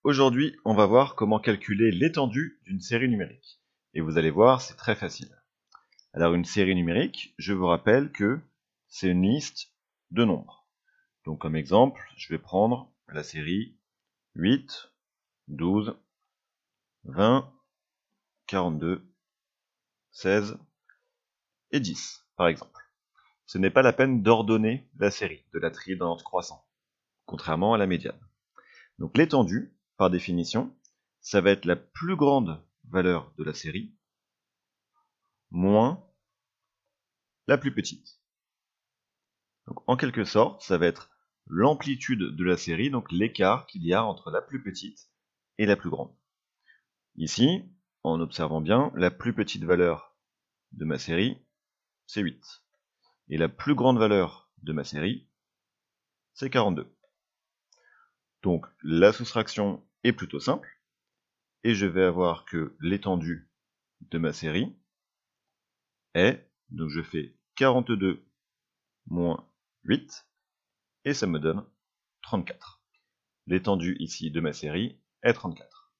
Aujourd'hui, on va voir comment calculer l'étendue d'une série numérique. Et vous allez voir, c'est très facile. Alors une série numérique, je vous rappelle que c'est une liste de nombres. Donc comme exemple, je vais prendre la série 8, 12, 20, 42, 16 et 10, par exemple. Ce n'est pas la peine d'ordonner la série, de la trier dans l'ordre croissant, contrairement à la médiane. Donc l'étendue, par définition, ça va être la plus grande valeur de la série moins la plus petite. Donc en quelque sorte, ça va être l'amplitude de la série, donc l'écart qu'il y a entre la plus petite et la plus grande. Ici, en observant bien, la plus petite valeur de ma série, c'est 8. Et la plus grande valeur de ma série, c'est 42. Donc la soustraction est plutôt simple, et je vais avoir que l'étendue de ma série est, donc je fais 42 moins 8, et ça me donne 34. L'étendue ici de ma série est 34.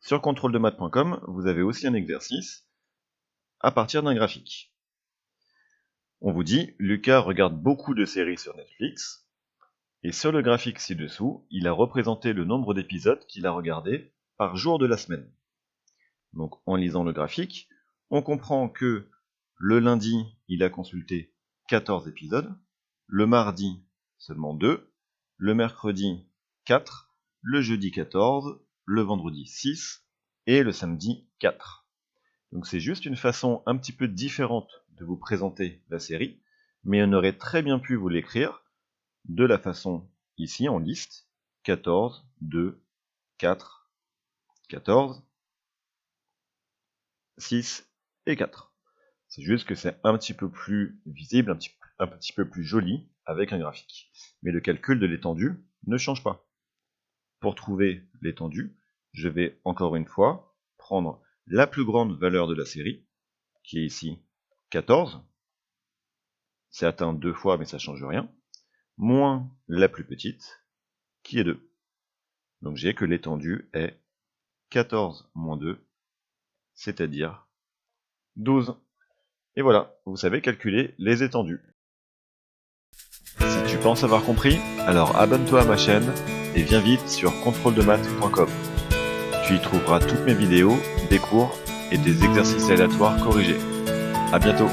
Sur contrôledemaths.com, vous avez aussi un exercice à partir d'un graphique. On vous dit, Lucas regarde beaucoup de séries sur Netflix, et sur le graphique ci-dessous, il a représenté le nombre d'épisodes qu'il a regardé par jour de la semaine. Donc en lisant le graphique, on comprend que le lundi, il a consulté 14 épisodes, le mardi, seulement 2, le mercredi, 4, le jeudi 14, le vendredi 6 et le samedi 4. Donc c'est juste une façon un petit peu différente de vous présenter la série, mais on aurait très bien pu vous l'écrire de la façon ici en liste, 14, 2, 4, 14, 6 et 4. C'est juste que c'est un petit peu plus visible, un petit peu plus joli avec un graphique. Mais le calcul de l'étendue ne change pas. Pour trouver l'étendue, je vais encore une fois prendre la plus grande valeur de la série, qui est ici 14. C'est atteint 2 fois, mais ça ne change rien. Moins la plus petite, qui est 2. Donc j'ai que l'étendue est 14 moins 2, c'est-à-dire 12. Et voilà, vous savez calculer les étendues. Si tu penses avoir compris, alors abonne-toi à ma chaîne et viens vite sur contrôledemaths.com. Tu y trouveras toutes mes vidéos, des cours et des exercices aléatoires corrigés. À bientôt.